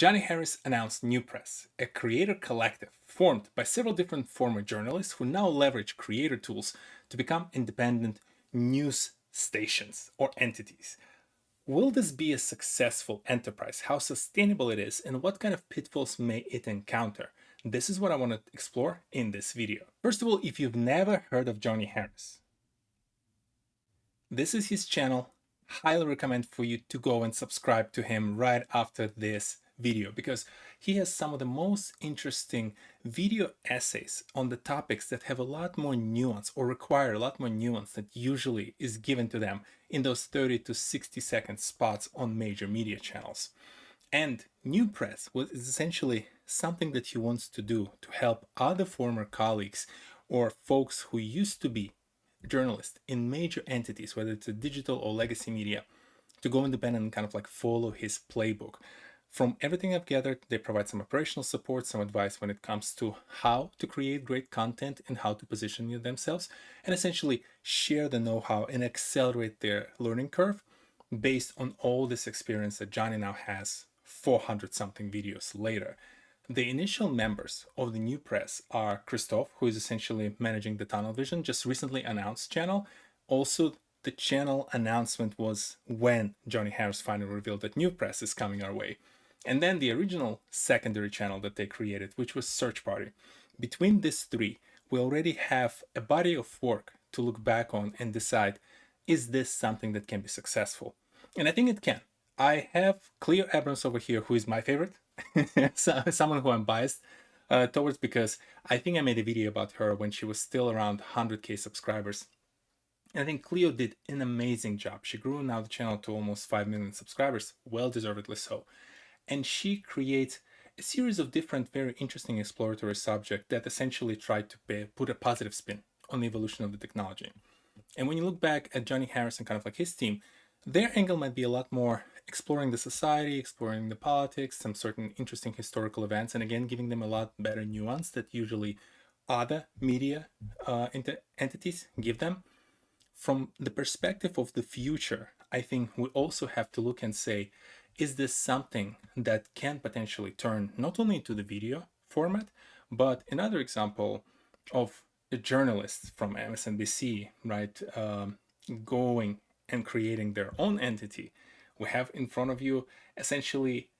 Johnny Harris announced NewPress, a creator collective formed by several different former journalists who now leverage creator tools to become independent news stations or entities. Will this be a successful enterprise? How sustainable it is, and what kind of pitfalls may it encounter? This is what I want to explore in this video. First of all, if you've never heard of Johnny Harris, this is his channel. Highly recommend for you to go and subscribe to him right after this video, because he has some of the most interesting video essays on the topics that have a lot more nuance or require a lot more nuance that usually is given to them in those 30 to 60-second spots on major media channels. And NewPress was essentially something that he wants to do to help other former colleagues or folks who used to be journalists in major entities, whether it's a digital or legacy media, to go independent and kind of like follow his playbook. From everything I've gathered, they provide some operational support, some advice when it comes to how to create great content and how to position themselves, and essentially share the know-how and accelerate their learning curve based on all this experience that Johnny now has 400 something videos later. The initial members of the NewPress are Christoph, who is essentially managing the Tunnel Vision, just recently announced channel. Also, the channel announcement was when Johnny Harris finally revealed that NewPress is coming our way. And then the original secondary channel that they created, which was Search Party. Between these three, we already have a body of work to look back on and decide, is this something that can be successful? And I think it can. I have Cleo Abrams over here, who is my favorite, someone who I'm biased towards, because I think I made a video about her when she was still around 100k subscribers. And I think Cleo did an amazing job. She grew now the channel to almost 5 million subscribers, well deservedly so. And she creates a series of different, very interesting exploratory subjects that essentially try to put a positive spin on the evolution of the technology. And when you look back at Johnny Harris and kind of like his team, their angle might be a lot more exploring the society, exploring the politics, some certain interesting historical events, and again, giving them a lot better nuance that usually other media entities give them. From the perspective of the future, I think we also have to look and say, is this something that can potentially turn not only into the video format, but another example of a journalist from MSNBC, right, going and creating their own entity. We have in front of you essentially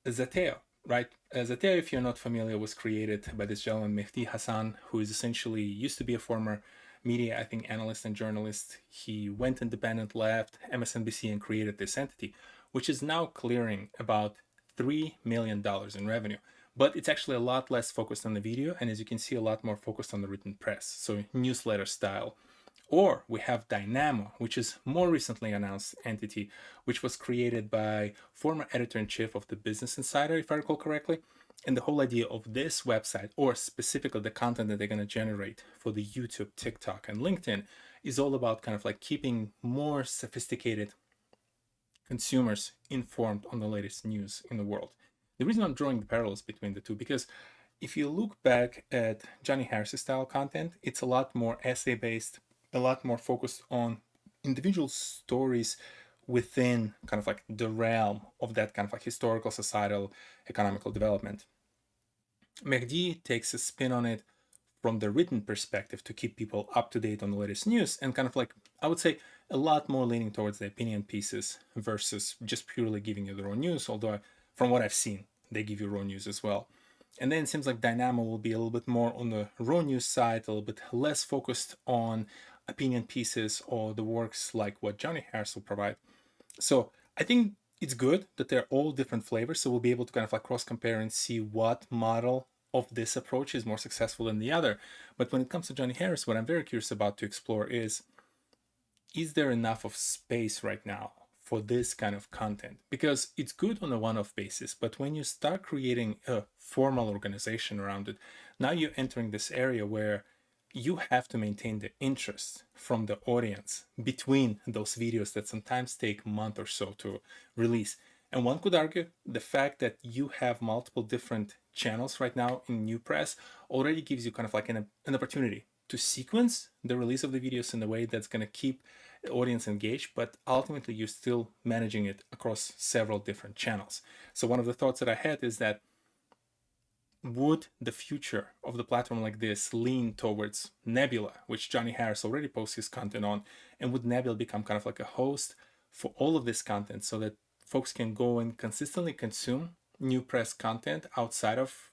Zateo, right? Zateo, if you're not familiar, was created by this gentleman, Mehdi Hassan, who is essentially used to be a former media, I think, analyst and journalist. He went independent, left MSNBC and created this entity, which is now clearing about $3 million in revenue. But it's actually a lot less focused on the video, and as you can see, a lot more focused on the written press, so newsletter style. Or we have Dynamo, which is more recently announced entity, which was created by former editor-in-chief of the Business Insider, if I recall correctly. And the whole idea of this website, or specifically the content that they're going to generate for the YouTube, TikTok, and LinkedIn, is all about kind of like keeping more sophisticated consumers informed on the latest news in the world. The reason I'm drawing the parallels between the two, because if you look back at Johnny Harris' style content, it's a lot more essay-based, a lot more focused on individual stories within kind of like the realm of that kind of like historical, societal, economical development. Mehdi takes a spin on it from the written perspective to keep people up to date on the latest news, and kind of like, I would say, a lot more leaning towards the opinion pieces versus just purely giving you the raw news, although from what I've seen, they give you raw news as well. And then it seems like Dynamo will be a little bit more on the raw news side, a little bit less focused on opinion pieces or the works like what Johnny Harris will provide. So I think it's good that they're all different flavors, so we'll be able to kind of like cross compare and see what model of this approach is more successful than the other. But when it comes to Johnny Harris, what I'm very curious about to explore is there enough of space right now for this kind of content? Because it's good on a one-off basis, but when you start creating a formal organization around it, now you're entering this area where you have to maintain the interest from the audience between those videos that sometimes take a month or so to release. And one could argue the fact that you have multiple different channels right now in NewPress already gives you kind of like an opportunity to sequence the release of the videos in a way that's going to keep audience engaged, but ultimately you're still managing it across several different channels. So one of the thoughts that I had is that would the future of the platform like this lean towards Nebula, which Johnny Harris already posts his content on, and would Nebula become kind of like a host for all of this content so that folks can go and consistently consume NewPress content outside of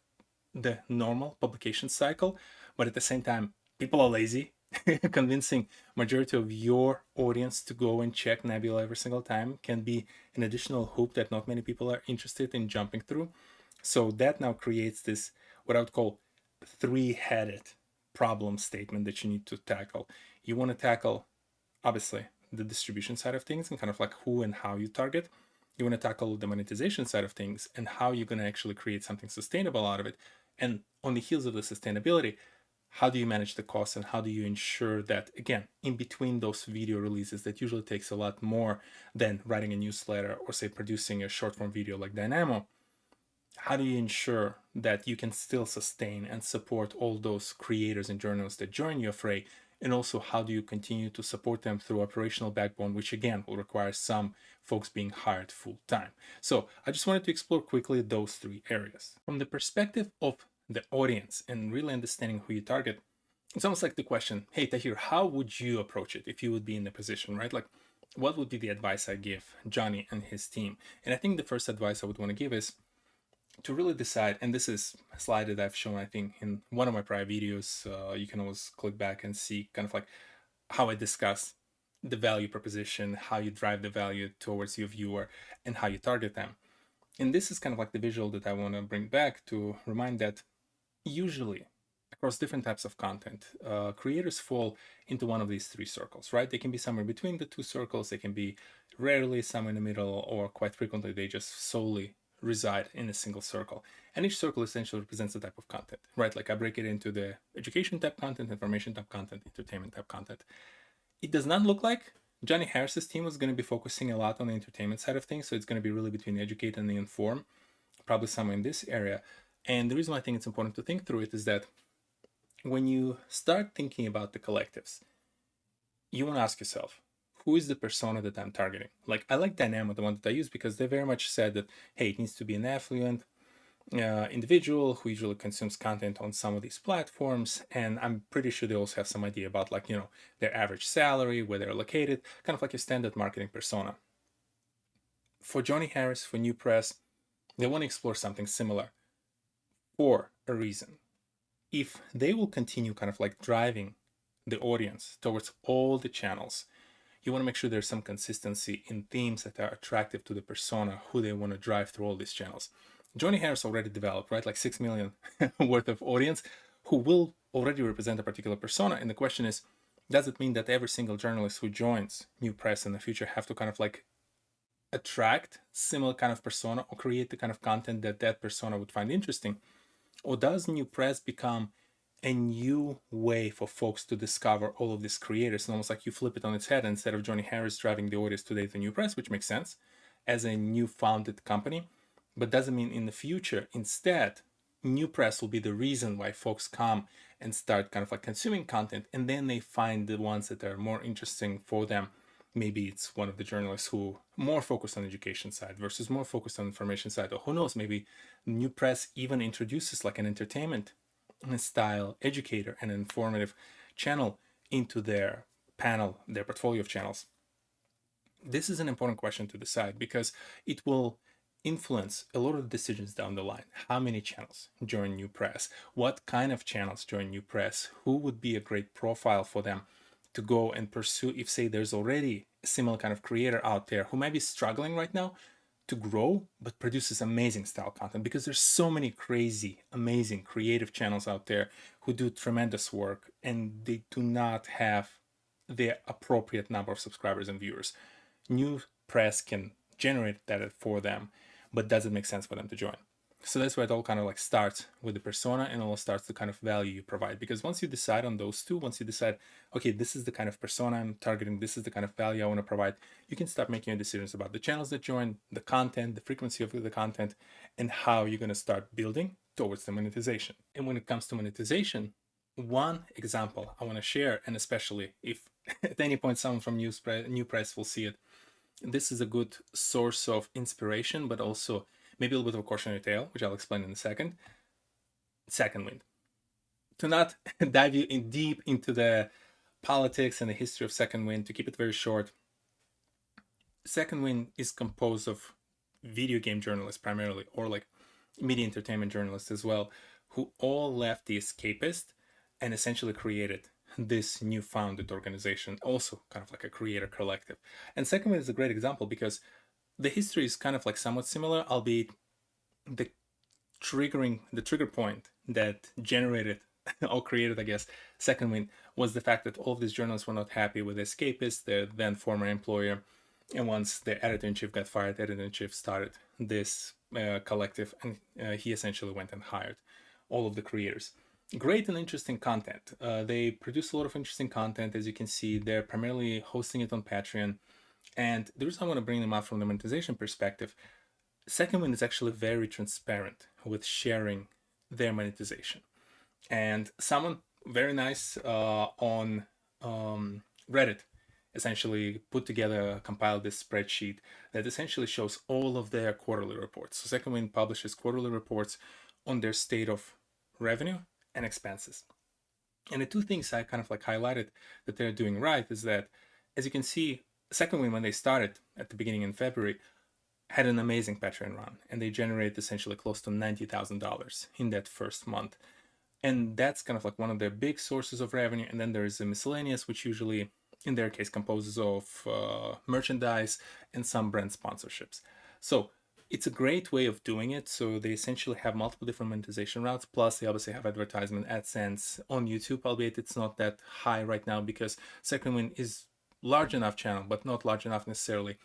the normal publication cycle, but at the same time, people are lazy. Convincing majority of your audience to go and check Nebula every single time can be an additional hoop that not many people are interested in jumping through. So that now creates this, what I would call, three-headed problem statement that you need to tackle. You want to tackle, obviously, the distribution side of things and kind of like who and how you target. You want to tackle the monetization side of things and how you're going to actually create something sustainable out of it. And on the heels of the sustainability, how do you manage the costs and how do you ensure that, again, in between those video releases that usually takes a lot more than writing a newsletter or say producing a short form video like Dynamo, how do you ensure that you can still sustain and support all those creators and journalists that join your fray? And also, how do you continue to support them through operational backbone, which again will require some folks being hired full time? So I just wanted to explore quickly those three areas. From the perspective of the audience and really understanding who you target, it's almost like the question, hey, Tahir, how would you approach it if you would be in the position, right? Like, what would be the advice I give Johnny and his team? And I think the first advice I would want to give is to really decide, and this is a slide that I've shown, I think, in one of my prior videos. You can always click back and see kind of like how I discuss the value proposition, how you drive the value towards your viewer, and how you target them. And this is kind of like the visual that I want to bring back to remind that usually across different types of content, creators fall into one of these three circles, right? They can be somewhere between the two circles. They can be rarely somewhere in the middle, or quite frequently they just solely reside in a single circle. And each circle essentially represents a type of content, right? Like I break it into the education type content, information type content, entertainment type content. It does not look like Johnny Harris's team was going to be focusing a lot on the entertainment side of things. So it's going to be really between the educate and the inform, probably somewhere in this area. And the reason why I think it's important to think through it is that when you start thinking about the collectives, you want to ask yourself, who is the persona that I'm targeting? Like I like Dynamo, the one that I use, because they very much said that, hey, it needs to be an affluent individual who usually consumes content on some of these platforms. And I'm pretty sure they also have some idea about like, their average salary, where they're located, kind of like a standard marketing persona. For Johnny Harris, for NewPress, they want to explore something similar for a reason. If they will continue kind of like driving the audience towards all the channels, you want to make sure there's some consistency in themes that are attractive to the persona who they want to drive through all these channels. Johnny Harris already developed, right, like 6 million worth of audience who will already represent a particular persona. And the question is, does it mean that every single journalist who joins NewPress in the future have to kind of like attract similar kind of persona or create the kind of content that that persona would find interesting? Or does NewPress become a new way for folks to discover all of these creators? And almost like you flip it on its head, instead of Johnny Harris driving the audience today to NewPress, which makes sense as a new founded company, but doesn't mean in the future, instead, NewPress will be the reason why folks come and start kind of like consuming content, and then they find the ones that are more interesting for them. Maybe it's one of the journalists who more focused on education side versus more focused on information side, or who knows, maybe NewPress even introduces like an entertainment style educator and informative channel into their panel, their portfolio of channels. This is an important question to decide because it will influence a lot of decisions down the line. How many channels join NewPress? What kind of channels join NewPress? Who would be a great profile for them to go and pursue if, say, there's already a similar kind of creator out there who might be struggling right now to grow but produces amazing style content, because there's so many crazy, amazing, creative channels out there who do tremendous work and they do not have the appropriate number of subscribers and viewers. NewPress can generate that for them, but does it make sense for them to join? So that's where it all kind of like starts with the persona, and all starts the kind of value you provide. Because once you decide on those two, once you decide, okay, this is the kind of persona I'm targeting, this is the kind of value I want to provide, you can start making your decisions about the channels that join, the content, the frequency of the content, and how you're going to start building towards the monetization. And when it comes to monetization, One example I want to share, and especially if at any point someone from NewPress will see it, this is a good source of inspiration, but also maybe a little bit of a cautionary tale, which I'll explain in a second. Second wind. To not dive you in deep into the politics and the history of second wind, to keep it very short, second wind is composed of video game journalists primarily, or like media entertainment journalists as well, who all left the escapist and essentially created this new founded organization, also kind of like a creator collective. And second wind is a great example because the history is kind of like somewhat similar, albeit the the trigger point that generated or created, I guess, second wind was the fact that all of these journalists were not happy with Escapist, their then former employer. And once the editor in chief got fired, the editor in chief started this collective, and he essentially went and hired all of the creators. Great and interesting content. They produce a lot of interesting content. As you can see, they're primarily hosting it on Patreon. And the reason I want to bring them up from the monetization perspective, second wind is actually very transparent with sharing their monetization. And someone very nice on Reddit essentially put together, compiled this spreadsheet that essentially shows all of their quarterly reports. So Second Wind publishes quarterly reports on their state of revenue and expenses. And the two things I kind of like highlighted that they're doing right is that, as you can see, Second Wind, when they started at the beginning in February, had an amazing Patreon run, and they generated essentially close to $90,000 in that first month. And that's kind of like one of their big sources of revenue. And then there's a miscellaneous, which usually in their case composes of merchandise and some brand sponsorships. So it's a great way of doing it. So they essentially have multiple different monetization routes. Plus they obviously have advertisement AdSense on YouTube, albeit it's not that high right now because Second Wind is large enough channel, but not large enough necessarily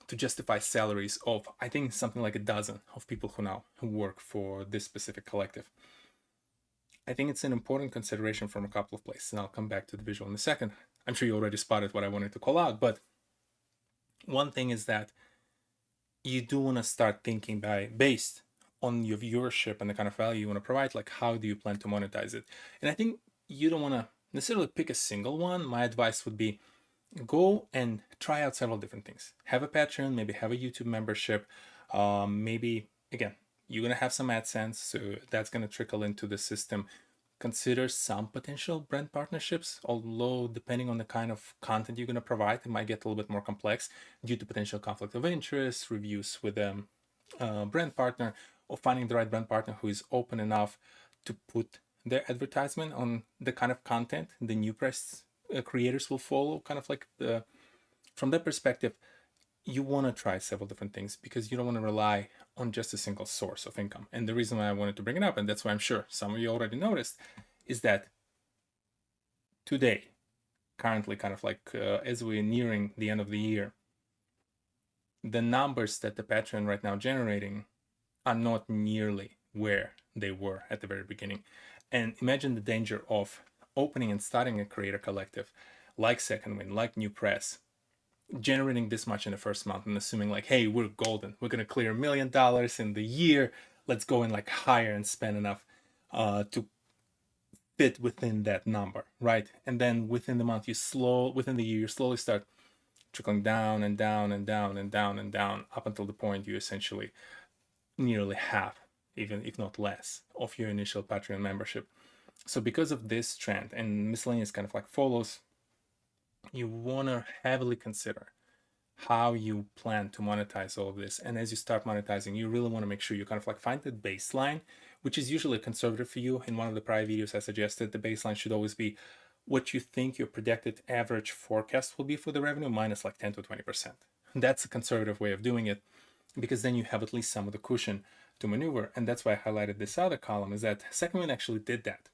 to justify salaries of, I think, something like a dozen of people who work for this specific collective. I think it's an important consideration from a couple of places, and I'll come back to the visual in a second. I'm sure you already spotted what I wanted to call out, but one thing is that you do want to start thinking based on your viewership and the kind of value you want to provide, like how do you plan to monetize it? And I think you don't want to necessarily pick a single one. My advice would be go and try out several different things. Have a Patreon, maybe have a YouTube membership, maybe again, you're gonna have some AdSense, so that's gonna trickle into the system. Consider some potential brand partnerships, although depending on the kind of content you're gonna provide, it might get a little bit more complex due to potential conflict of interest, reviews with a brand partner, or finding the right brand partner who is open enough to put their advertisement on the kind of content the NewPress creators will follow. Kind of like from that perspective, you want to try several different things because you don't want to rely on just a single source of income. And the reason why I wanted to bring it up, and that's why I'm sure some of you already noticed, is that today, currently, kind of like as we're nearing the end of the year, the numbers that the Patreon right now generating are not nearly where they were at the very beginning. And imagine the danger of opening and starting a creator collective like Second Wind, like NewPress, generating this much in the first month and assuming like, hey, we're golden, we're gonna clear $1 million in the year, let's go and like hire and spend enough to fit within that number, right? And then within the month, within the year, you slowly start trickling down and down and down and down and down up until the point you essentially nearly half, even if not less, of your initial Patreon membership. So because of this trend, and miscellaneous kind of like follows, you want to heavily consider how you plan to monetize all of this. And as you start monetizing, you really want to make sure you kind of like find the baseline, which is usually conservative for you. In one of the prior videos, I suggested the baseline should always be what you think your predicted average forecast will be for the revenue minus like 10 to 20%. That's a conservative way of doing it because then you have at least some of the cushion to maneuver. And that's why I highlighted this other column, is that Second Wind actually did that.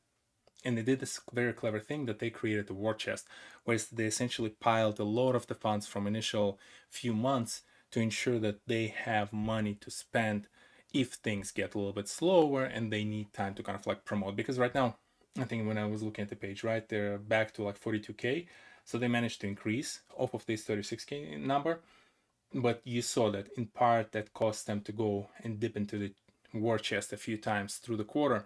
And they did this very clever thing that they created a war chest, where they essentially piled a lot of the funds from initial few months to ensure that they have money to spend if things get a little bit slower and they need time to kind of like promote. Because right now, I think when I was looking at the page, right, they're back to like 42K. So they managed to increase off of this 36K number. But you saw that in part that caused them to go and dip into the war chest a few times through the quarter,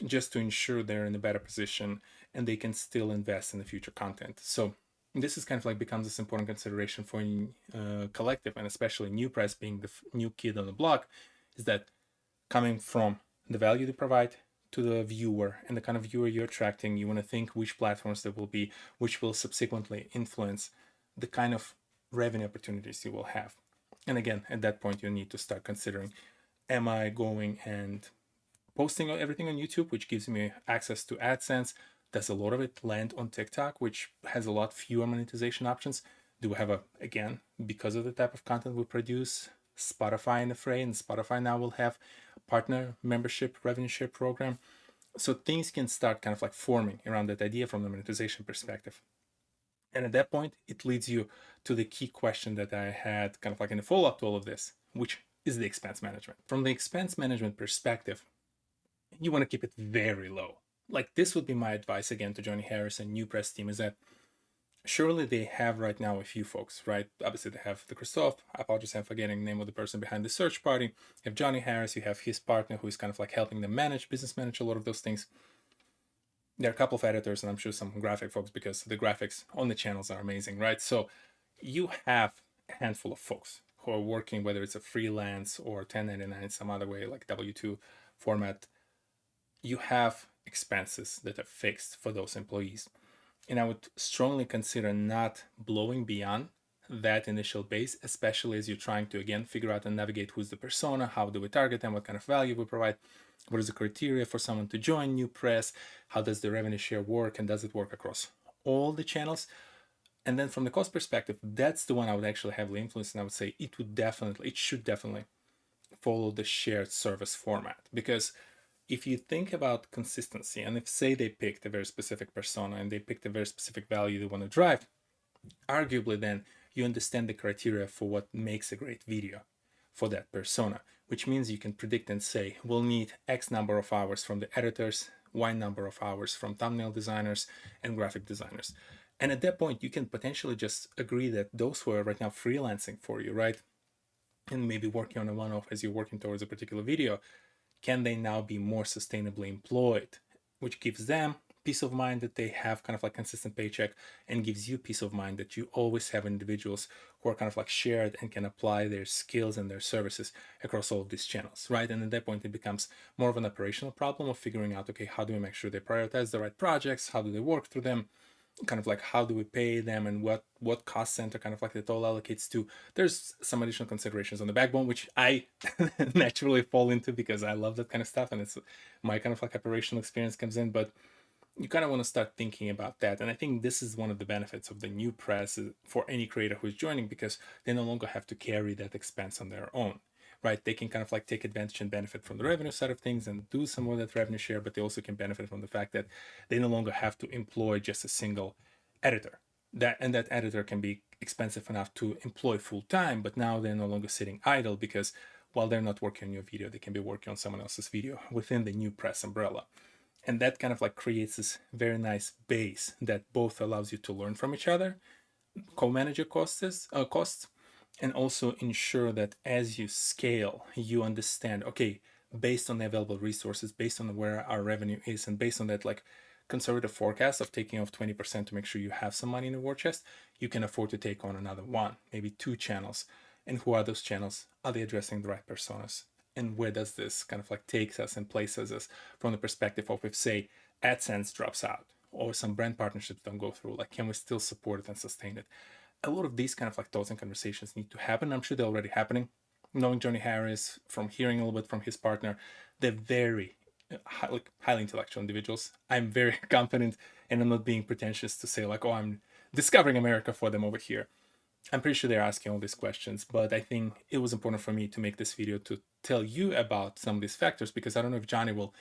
just to ensure they're in a better position and they can still invest in the future content. So this is kind of like becomes this important consideration for collective, and especially NewPress being the new kid on the block, is that coming from the value they provide to the viewer and the kind of viewer you're attracting, you want to think which platforms there will be, which will subsequently influence the kind of revenue opportunities you will have. And again, at that point, you need to start considering, am I going and posting everything on YouTube, which gives me access to AdSense? Does a lot of it land on TikTok, which has a lot fewer monetization options? Do we have again, because of the type of content we produce, Spotify in the fray, and Spotify now will have partner membership revenue share program. So things can start kind of like forming around that idea from the monetization perspective. And at that point, it leads you to the key question that I had kind of like in the follow-up to all of this, which is the expense management. From the expense management perspective, you want to keep it very low. Like, this would be my advice again to Johnny Harris and NewPress team, is that surely they have right now a few folks, right? Obviously they have the Christoph. I apologize, I'm forgetting the name of the person behind the search party. You have Johnny Harris, you have his partner who is kind of like helping them business manage a lot of those things. There are a couple of editors and I'm sure some graphic folks, because the graphics on the channels are amazing, right? So you have a handful of folks who are working, whether it's a freelance or 1099 some other way, like W2 format. You have expenses that are fixed for those employees. And I would strongly consider not blowing beyond that initial base, especially as you're trying to, again, figure out and navigate who's the persona, how do we target them, what kind of value we provide, what is the criteria for someone to join NewPress, how does the revenue share work, and does it work across all the channels? And then from the cost perspective, that's the one I would actually heavily influence, and I would say it should definitely follow the shared service format. Because if you think about consistency, and if say they picked a very specific persona and they picked a very specific value they want to drive, arguably then you understand the criteria for what makes a great video for that persona, which means you can predict and say, we'll need X number of hours from the editors, Y number of hours from thumbnail designers and graphic designers. And at that point, you can potentially just agree that those who are right now freelancing for you, right, and maybe working on a one-off as you're working towards a particular video, can they now be more sustainably employed, which gives them peace of mind that they have kind of like consistent paycheck, and gives you peace of mind that you always have individuals who are kind of like shared and can apply their skills and their services across all of these channels, right? And at that point, it becomes more of an operational problem of figuring out, okay, how do we make sure they prioritize the right projects? How do they work through them? Kind of like how do we pay them, and what cost center kind of like it all allocates to. There's some additional considerations on the backbone, which I naturally fall into because I love that kind of stuff, and it's my kind of like operational experience comes in. But you kind of want to start thinking about that, and I think this is one of the benefits of the NewPress for any creator who's joining, because they no longer have to carry that expense on their own, right? They can kind of like take advantage and benefit from the revenue side of things and do some of that revenue share, but they also can benefit from the fact that they no longer have to employ just a single editor. That editor can be expensive enough to employ full time, but now they're no longer sitting idle, because while they're not working on your video, they can be working on someone else's video within the NewPress umbrella. And that kind of like creates this very nice base that both allows you to learn from each other, co-manage your costs, and also ensure that as you scale, you understand, okay, based on the available resources, based on where our revenue is, and based on that like conservative forecast of taking off 20% to make sure you have some money in the war chest, you can afford to take on another one, maybe two channels. And who are those channels? Are they addressing the right personas? And where does this kind of like takes us and places us from the perspective of, if say AdSense drops out or some brand partnerships don't go through, like, can we still support it and sustain it? A lot of these kind of like thoughts and conversations need to happen. I'm sure they're already happening. Knowing Johnny Harris, from hearing a little bit from his partner, they're very highly intellectual individuals. I'm very confident, and I'm not being pretentious to say like, oh, I'm discovering America for them over here. I'm pretty sure they're asking all these questions, but I think it was important for me to make this video to tell you about some of these factors, because I don't know if Johnny will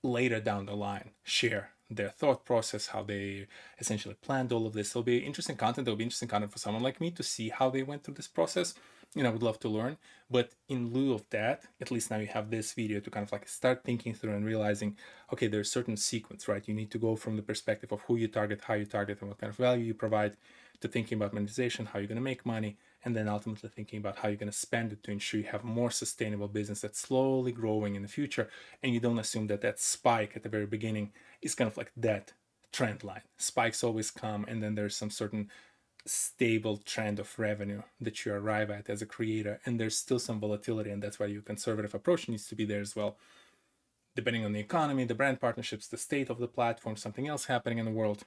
later down the line share their thought process, how they essentially planned all of this. It'll be interesting content. There'll be interesting content for someone like me to see how they went through this process. I would love to learn. But in lieu of that, at least now you have this video to kind of like start thinking through and realizing, okay, there's a certain sequence, right? You need to go from the perspective of who you target, how you target, and what kind of value you provide, to thinking about monetization, how you're going to make money, and then ultimately thinking about how you're going to spend it to ensure you have more sustainable business that's slowly growing in the future, and you don't assume that that spike at the very beginning is kind of like that trend line. Spikes always come, and then there's some certain stable trend of revenue that you arrive at as a creator, and there's still some volatility, and that's why your conservative approach needs to be there as well. Depending on the economy, the brand partnerships, the state of the platform, something else happening in the world,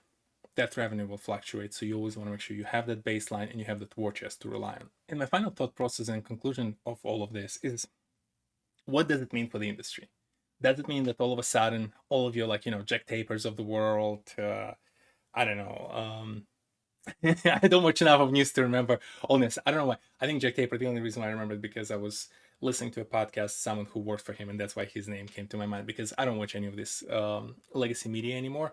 that revenue will fluctuate. So you always want to make sure you have that baseline and you have that war chest to rely on. And my final thought process and conclusion of all of this is, what does it mean for the industry? Does it mean that all of a sudden all of your, like, Jack Tapers of the world, I don't know, I don't watch enough of news to remember all this. I don't know why. I think Jack Taper, the only reason why I remember it because I was listening to a podcast, someone who worked for him, and that's why his name came to my mind, because I don't watch any of this legacy media anymore.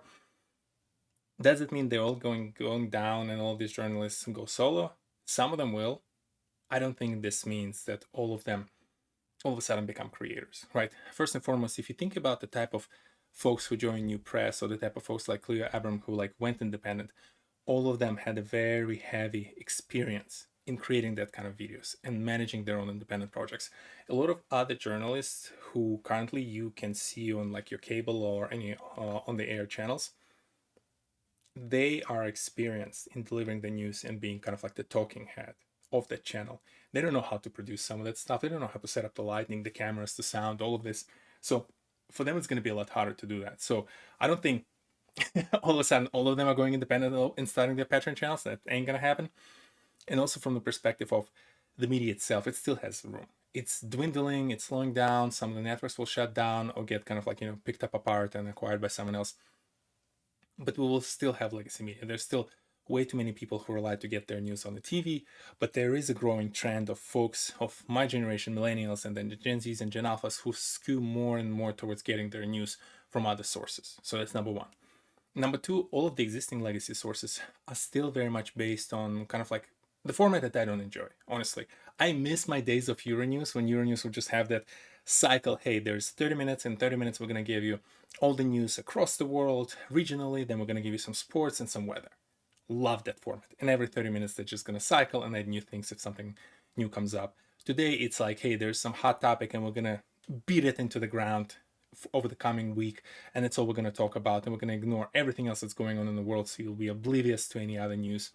Does it mean they're all going down and all these journalists go solo? Some of them will. I don't think this means that all of them all of a sudden become creators, right? First and foremost, if you think about the type of folks who join NewPress, or the type of folks like Cleo Abram who like went independent, all of them had a very heavy experience in creating that kind of videos and managing their own independent projects. A lot of other journalists who currently you can see on like your cable or any on the air channels, they are experienced in delivering the news and being kind of like the talking head of that channel. They don't know how to produce some of that stuff. They don't know how to set up the lighting, the cameras, the sound, all of this. So for them, it's going to be a lot harder to do that. So I don't think all of a sudden all of them are going independent and starting their Patreon channels. That ain't going to happen. And also from the perspective of the media itself, it still has room. It's dwindling, it's slowing down. Some of the networks will shut down or get kind of like, picked up apart and acquired by someone else. But we will still have legacy media. There's still way too many people who rely to get their news on the TV, but there is a growing trend of folks of my generation, millennials, and then the Gen Zs and Gen Alphas, who skew more and more towards getting their news from other sources. So that's number one. Number two, all of the existing legacy sources are still very much based on kind of like the format that I don't enjoy, honestly. I miss my days of Euronews, when Euronews would just have that cycle. Hey, there's 30 minutes, and 30 minutes we're going to give you all the news across the world, regionally, then we're going to give you some sports and some weather. Love that format. And every 30 minutes, they're just going to cycle and add new things if something new comes up. Today, it's like, hey, there's some hot topic and we're going to beat it into the ground over the coming week, and that's all we're going to talk about, and we're going to ignore everything else that's going on in the world, so you'll be oblivious to any other news.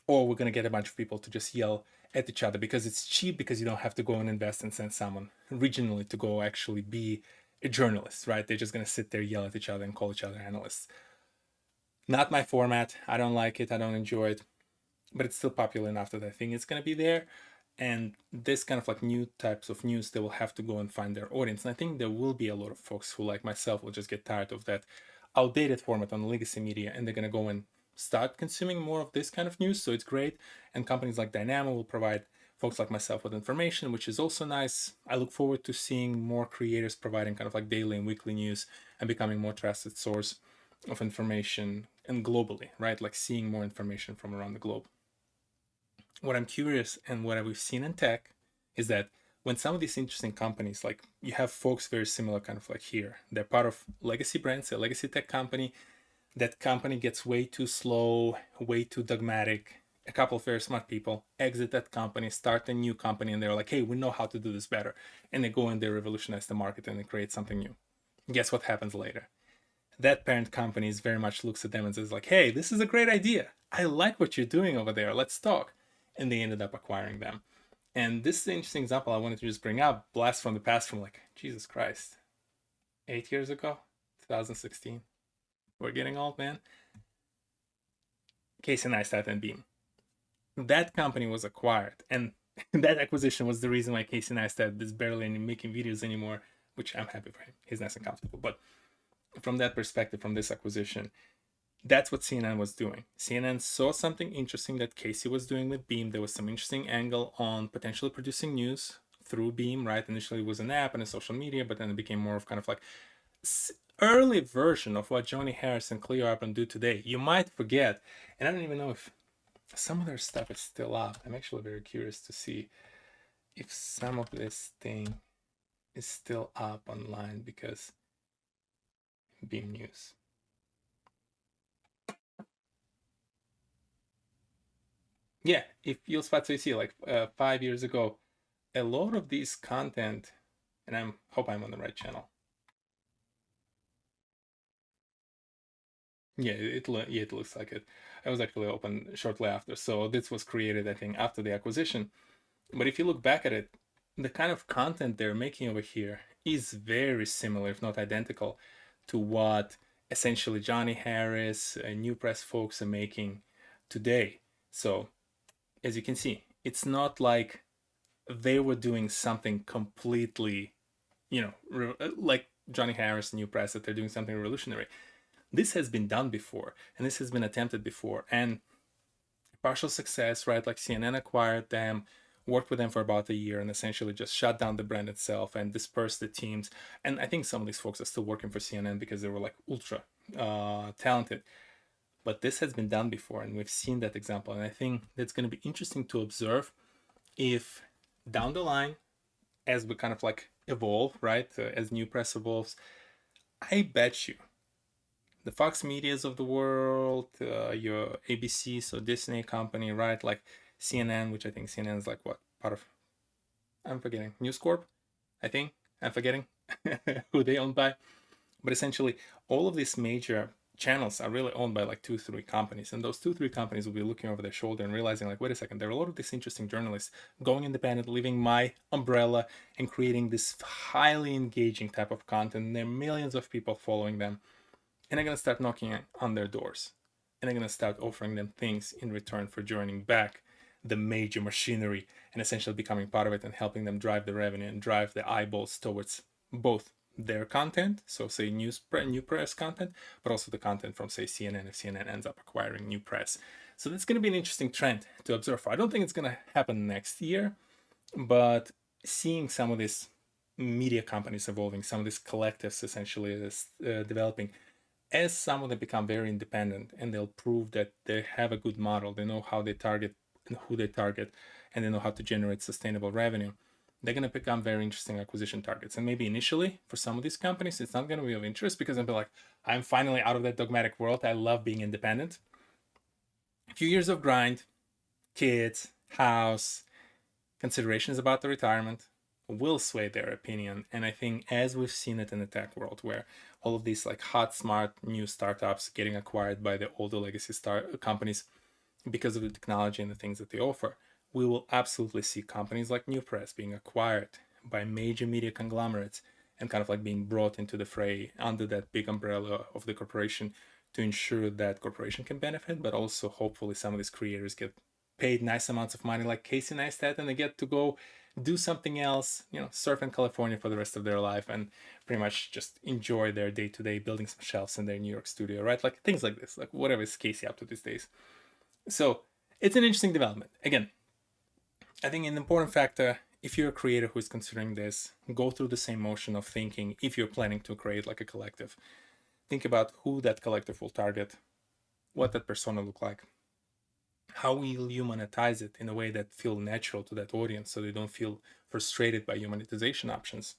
Or we're going to get a bunch of people to just yell at each other because it's cheap, because you don't have to go and invest and send someone regionally to go actually be a journalist, right? They're just going to sit there, yell at each other, and call each other analysts. Not my format. I don't like it. I don't enjoy it. But it's still popular enough that I think it's going to be there. And this kind of like new types of news, they will have to go and find their audience. And I think there will be a lot of folks who, like myself, will just get tired of that outdated format on legacy media, and they're going to go and start consuming more of this kind of news. So it's great. And companies like Dynamo will provide folks like myself with information, which is also nice. I look forward to seeing more creators providing kind of like daily and weekly news and becoming more trusted source of information, and globally, right? Like seeing more information from around the globe. What I'm curious, and what we've seen in tech, is that when some of these interesting companies, like you have folks very similar kind of like here, they're part of legacy brands, a legacy tech company. That company gets way too slow, way too dogmatic. A couple of very smart people exit that company, start a new company, and they're like, hey, we know how to do this better. And they go and they revolutionize the market and they create something new. Guess what happens later? That parent company very much looks at them and says like, hey, this is a great idea. I like what you're doing over there. Let's talk. And they ended up acquiring them. And this is an interesting example I wanted to just bring up. Blast from the past, from like, Jesus Christ, 8 years ago, 2016. We're getting old, man. Casey Neistat and Beam. That company was acquired, and that acquisition was the reason why Casey Neistat is barely making videos anymore, which I'm happy for him. He's nice and comfortable. But from that perspective, from this acquisition, that's what CNN was doing. CNN saw something interesting that Casey was doing with Beam. There was some interesting angle on potentially producing news through Beam, right? Initially it was an app and a social media, but then it became more of kind of like early version of what Johnny Harris and Cleo Abram do today. You might forget, and I don't even know if some of their stuff is still up. I'm actually very curious to see if some of this thing is still up online, because Beam News. Yeah, if you'll spot, so you see, like 5 years ago, a lot of this content, and I'm hope I'm on the right channel. Yeah, yeah, it looks like it. I was actually open shortly after, so this was created, I think, after the acquisition. But if you look back at it, the kind of content they're making over here is very similar, if not identical, to what essentially Johnny Harris and NewPress folks are making today. So as you can see, it's not like they were doing something completely, like Johnny Harris and NewPress, that they're doing something revolutionary. This has been done before, and this has been attempted before, and partial success, right? Like CNN acquired them, worked with them for about a year, and essentially just shut down the brand itself and dispersed the teams. And I think some of these folks are still working for CNN because they were like ultra talented. But this has been done before, and we've seen that example. And I think that's going to be interesting to observe if down the line, as we kind of like evolve, right? As NewPress evolves, I bet you the Fox Medias of the world, your ABC, so Disney company, right? Like CNN, which I think CNN is like what part of? I'm forgetting News Corp. I think I'm forgetting who they owned by, but essentially all of these major channels are really owned by like 2 3 companies, and those 2 3 companies will be looking over their shoulder and realizing like, wait a second, there are a lot of these interesting journalists going independent, leaving my umbrella and creating this highly engaging type of content, and there are millions of people following them, and I'm going to start knocking on their doors, and I'm going to start offering them things in return for joining back the major machinery and essentially becoming part of it and helping them drive the revenue and drive the eyeballs towards both their content, so say NewPress content, but also the content from say CNN if CNN ends up acquiring NewPress. So that's going to be an interesting trend to observe. I don't think it's going to happen next year, but seeing some of these media companies evolving, some of these collectives essentially developing, as some of them become very independent and they'll prove that they have a good model, they know how they target and who they target, and they know how to generate sustainable revenue, they're going to become very interesting acquisition targets. And maybe initially for some of these companies, it's not going to be of interest because they'll be like, I'm finally out of that dogmatic world. I love being independent. A few years of grind, kids, house, considerations about the retirement will sway their opinion. And I think as we've seen it in the tech world, where all of these like hot, smart new startups getting acquired by the older legacy companies because of the technology and the things that they offer, we will absolutely see companies like NewPress being acquired by major media conglomerates and kind of like being brought into the fray under that big umbrella of the corporation to ensure that corporation can benefit, but also hopefully some of these creators get paid nice amounts of money like Casey Neistat, and they get to go do something else, surf in California for the rest of their life and pretty much just enjoy their day to day building some shelves in their New York studio, right? Like things like this, like whatever is Casey up to these days. So it's an interesting development. Again, I think an important factor, if you're a creator who is considering this, go through the same motion of thinking if you're planning to create like a collective. Think about who that collective will target, what that persona look like, how will you monetize it in a way that feel natural to that audience so they don't feel frustrated by your monetization options,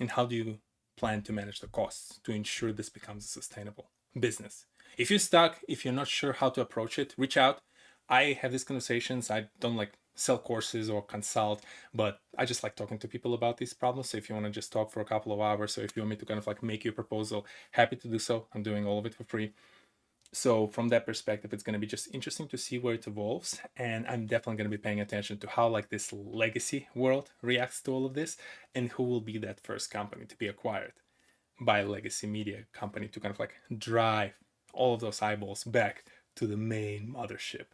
and how do you plan to manage the costs to ensure this becomes a sustainable business. If you're stuck, if you're not sure how to approach it, reach out. I have these conversations. I don't like sell courses or consult, but I just like talking to people about these problems. So if you want to just talk for a couple of hours, or if you want me to kind of like make you a proposal, happy to do so. I'm doing all of it for free. So from that perspective, it's going to be just interesting to see where it evolves, and I'm definitely going to be paying attention to how like this legacy world reacts to all of this, and who will be that first company to be acquired by a legacy media company to kind of like drive all of those eyeballs back to the main mothership.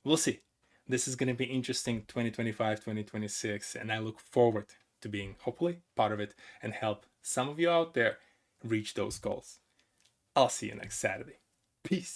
We'll see. This is going to be interesting 2025, 2026, and I look forward to being hopefully part of it and help some of you out there reach those goals. I'll see you next Saturday. Peace.